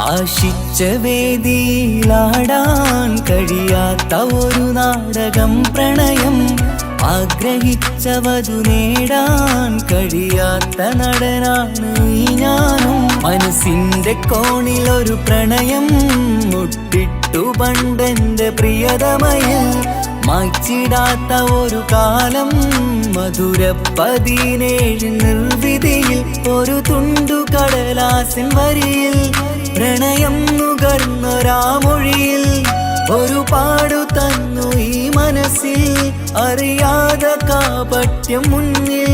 ആശിച്ച വേദിയിലാടാൻ കഴിയാത്ത ഒരു നാടകം പ്രണയം, ആഗ്രഹിച്ചവതു നേടാൻ കഴിയാത്ത നടനാണ് ഈ ഞാനും. മനസ്സിന്റെ കോണിലൊരു പ്രണയം മുട്ടിട്ടു പണ്ടെന്റെ പ്രിയതമയിൽ, മായ്ച്ചിടാത്ത ഒരു കാലം മധുര 17 നിർവിധിയിൽ, ഒരു തുണ്ടു കടലാസിൻ വരിയിൽ പ്രണയം നുകർന്നൊരാമൊഴിയിൽ ഒരു പാടു തന്നു ഈ മനസ്സിൽ, അറിയാതെ കാപട്യം മുന്നിൽ.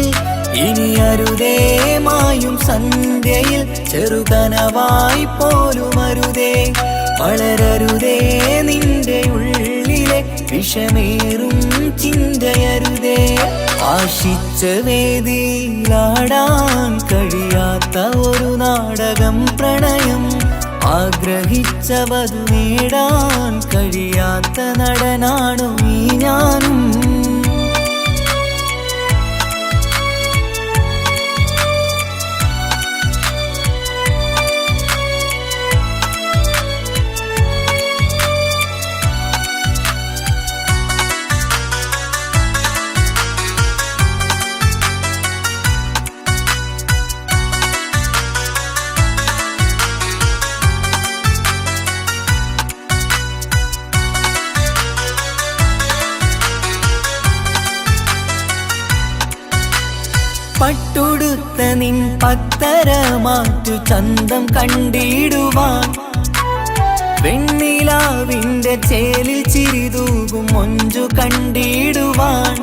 ഇനി അരുതേ മായും സന്ധ്യയിൽ ചെറുകനവായി പോലും അരുതേ, വളരരുതേ നിന്റെ ഉള്ളിലെ വിഷമേറും ചിന്തയരുതേ. ആശിച്ച വേദിയിലാടാൻ കഴിയാത്ത ഒരു നാടകം പ്രണയം, ആഗ്രഹിച്ചവതു നേടാൻ കഴിയാത്ത നടനാണു ഈ ഞാനും. പട്ടുടുത്ത നിൻ പത്തര മാറ്റു ചന്തം കണ്ടിടുവാൻ, വെണ്ണിലാവിന്റെ ചേലിൽ ചിരിതൂകും മൊഞ്ചു കണ്ടിടുവാൻ,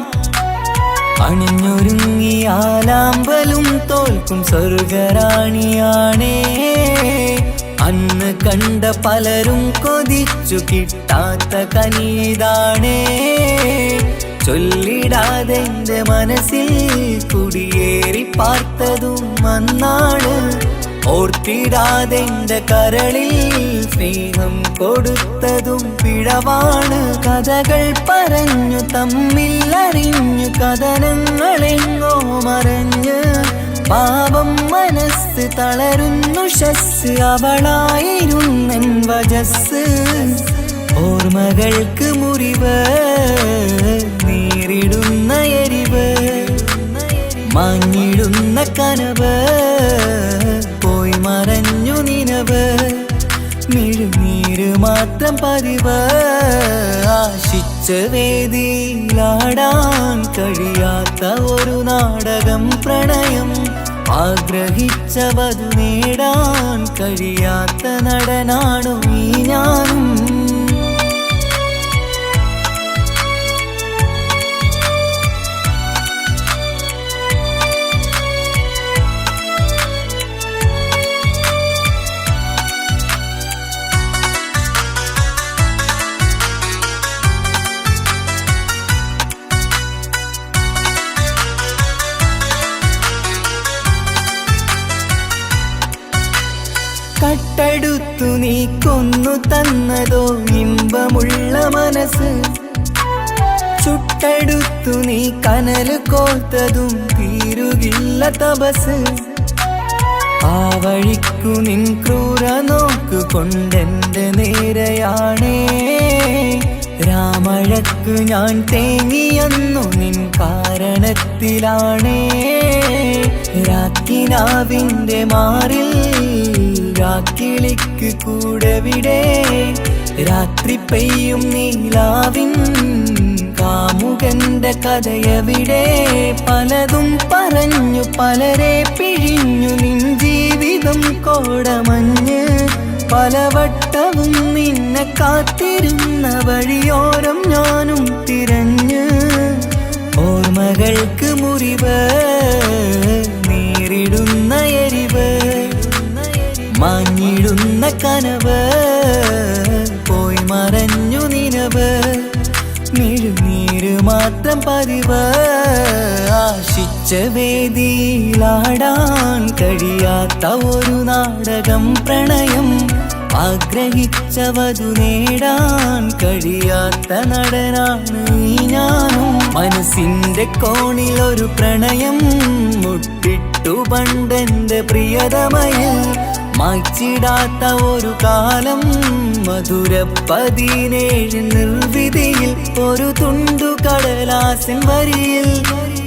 അണിഞ്ഞൊരുങ്ങിയാലാമ്പലും തോൽക്കും സ്വർഗറാണിയാണേ. അന്ന് കണ്ട പലരും കൊതിച്ചു കിട്ടാത്ത കനിതാണേ, ചൊല്ലിടാതെ എന്റെ മനസ്സിൽ കുടിയേറി പാർത്തതും അന്നാണ്, ഓർത്തിടാതെ എന്റെ കരളിൽ സ്നേഹം കൊടുത്തതും പിഴവാണ്. കഥകൾ പറഞ്ഞു തമ്മിൽ അറിഞ്ഞു കഥനങ്ങളെങ്ങോ മറഞ്ഞ്, പാപം മനസ്സ് തളരുന്നു ഷസ്, അവളായിരുന്നെൻ വജസ്. ഓർമ്മകൾക്ക് മുറിവ് നേരിടുന്ന എരിവ്, മാഞ്ഞിടുന്ന കനവ് പോയി മറഞ്ഞു നിനവ്, മിഴുനീര് മാത്രം പതിവ്. ആശിച്ച വേദിയിലാടാൻ കഴിയാത്ത ഒരു നാടകം പ്രണയം, ആഗ്രഹിച്ചവതു നേടാൻ കഴിയാത്ത നടനാണു ഈ ഞാനും. കട്ടെടുത്തു നീ കൊന്നു തന്നതോ ഇമ്പമുള്ള മനസ്സ്, ചുട്ടെടുത്തു നീ കനല് കോർത്തതും തീരുകില്ല തപസ്. ആ വഴിക്കു നിൻ ക്രൂര നോക്കു കൊണ്ടെന്റെ നേരെയാണേ, രാമഴക്കു ഞാൻ തേങ്ങിയെന്നു നിൻ കാരണത്തിലാണേ. രാക്കിനാവിന്റെ മാറിൽ രാക്കിളിക്ക് കൂടെവിടെ, രാത്രി പെയ്യും നീലാവിൻ കാമുകന്റെ നിന്റെ കഥയവിടെ? പലതും പറഞ്ഞു പലരെ പിഴിഞ്ഞു നിൻ ജീവിതം കോടമഞ്ഞ്. പലവട്ടവും നിന്നെ കാത്തിരുന്ന വഴിയോരം ഞാനും തിരഞ്ഞ്. ഓർമ്മകൾക്ക് മുറിവ്, നേരിടുന്ന എരിവ്, മാഞ്ഞിടുന്ന കനവ്, പോയി മറഞ്ഞു നിനവ്. മിഴുനീര് മാത്രം പതിവ്. ആശിച്ച വേദിയിലാടാൻ കഴിയാത്ത ഒരു നാടകം പ്രണയം. ആഗ്രഹിച്ച വധു നേടാൻ കഴിയാത്ത നടനാണ് ഈ ഞാനും. മനസ്സിന്റെ കോണിൽ ഒരു പ്രണയം മുട്ടിട്ടു പണ്ടെന്റെ പ്രിയതമയിൽ. മായ്ച്ചിടാത്ത ഒരു കാലം മധുര 17 നിർവിധിയിൽ. ഒരു തുണ്ടു കടലാസിൻ വരിയിൽ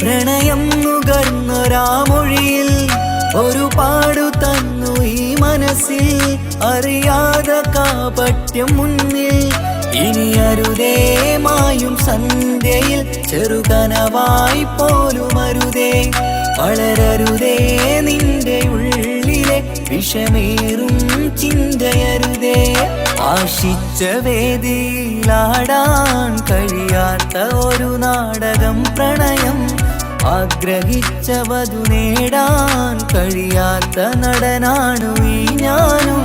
പ്രണയം നുകർന്നൊരാമൊഴിയിൽ. ഒരു പാടു തന്നു ഈ മനസ്സിൽ അറിയാതെ കാപട്യം മുന്നിൽ. ഇനി അരുതേ മായും സന്ധ്യയിൽ ചെറുകനവായി പോലും അരുതേ. വളരരുതേ നിന്റെ ഉള്ളിലെ വിഷമേറും ചിന്തയരുതേ. ആശിച്ച വേദിയിലാടാൻ കഴിയാത്ത ഒരു നാടകം പ്രണയം. ആഗ്രഹിച്ച വധു നേടാൻ കഴിയാത്ത നടനാണു ഈ ഞാനും.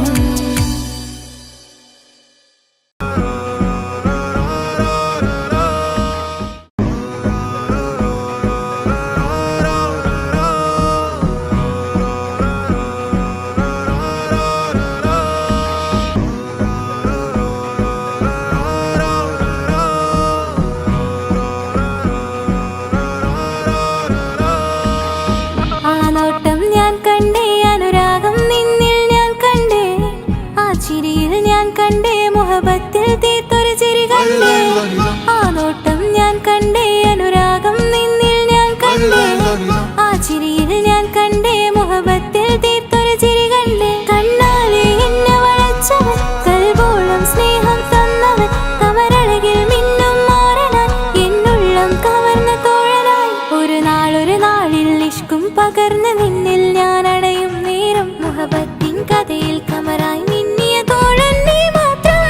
പകർന്ന് നിന്നിൽ ഞാൻ അടയും നേരം മുഹബത്തിൻ കഥയിൽ കമറായി മിന്നിയ തോഴൻ നീ മാത്രം.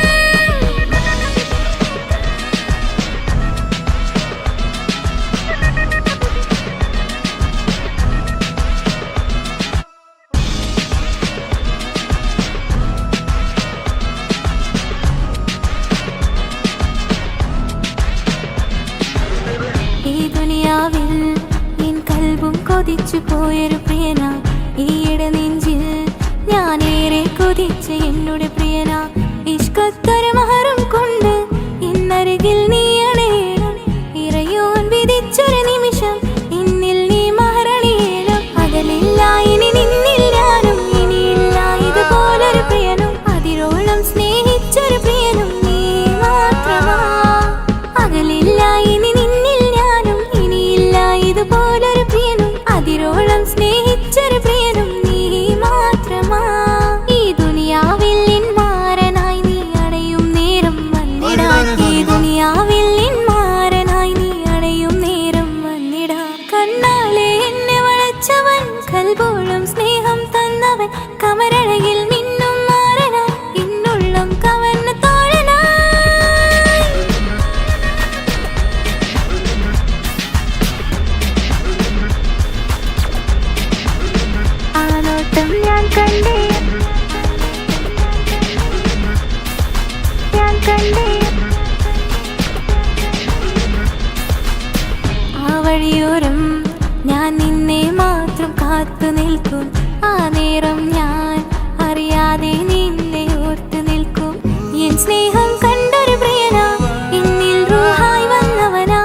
ഈ ദുനിയാവിൽ കൊതിച്ചു പോയൊരു പ്രിയന, ഈയിടെ നെഞ്ചിൽ ഞാനേറെ കൊതിച്ച് എന്നോട് പ്രിയന. ഇഷ്കത്തൊരു മഹറും കൊണ്ട് ഇന്നരികിൽ നീ അണയണം. ഇറയോൻ വിധിച്ചൊരു നിമിഷം ഇന്നിൽ നീ മഹറണിയണം. അകലില്ല ഇനി നിന്നിൽ ഞാനും, ഇനിയില്ല ഇതുപോലൊരു പ്രിയനും. അതിരോളം സ്നേഹിച്ചൊരു പ്രിയനും നീ മാത്രമാ. അകലില്ല ഇനി നിന്നിൽ ഞാനും, ഇനിയില്ല ഇതുപോലൊരു പ്രിയനും. അതിരോളം സ്നേഹിച്ചൊരു പ്രിയനും നീ മാത്രമാ. ഈ ദുനിയാവിൽ മാരനായി നീ അടയും നേരം വന്നിടാൻ. ഈ ദുനിയാവിൽ മാരനായി നീ അടയും നേരം വന്നിടാൻ. കണ്ണാലെ എന്നെ വളച്ചവൻ, കൽബോളം സ്നേഹം തന്നവൻ, കമരഴകിൽ മിന്നും മാരനായി എന്നുള്ളം കവർന്ന തോഴനായി. ഞാൻ കണ്ടേ ആ വഴിയോരം ഞാൻ നിന്നെ മാത്രം കാത്തു നിൽക്കും. ആ നേരം ഞാൻ അറിയാതെ നിന്നെ ഓർത്തു നിൽക്കും. എൻ സ്നേഹം കണ്ടൊരു പ്രിയനാ, എന്നിൽ റൂഹായി വന്നവനാ.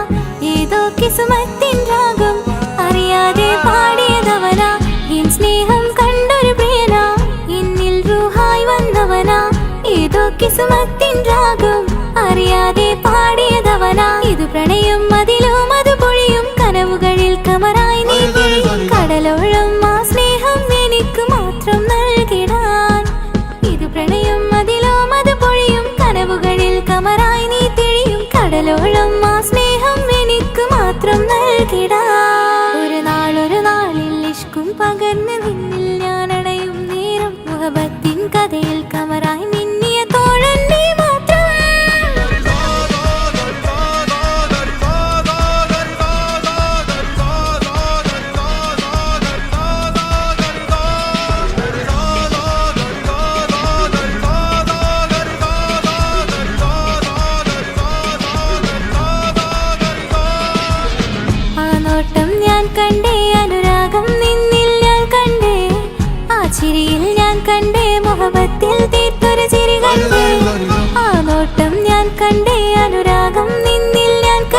ഏതോ കിസ്മത്തിൻ രാഗം അറിയാതെ പാടിയതവനാ. എൻ സ്നേഹം കണ്ടൊരു പ്രിയനാ, എന്നിൽ റൂഹായി വന്നവനാ. ഏതോ കിസ്മത്തിൻ രാഗം അറിയാതെ പാടിയതവനാ. ഇത് പ്രണയം അതിലും അത് പൊഴിയും കനവുകളിൽ കമറായി നീ തിരിയും. കടലോളം ആ സ്നേഹം എനിക്ക് മാത്രം നൽകിടാൻ. ഇത് പ്രണയം അതിലും അത് പൊഴിയും കനവുകളിൽ കമറായി നീ തിരിയും. കടലോളം ആ സ്നേഹം എനിക്ക് മാത്രം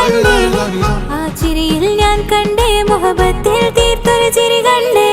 കണ്ടേ ആ ചിരിയിൽ ഞാൻ കണ്ടേ മുഹബത്തിൽ തീർത്തൊരു ചിരി കണ്ടേ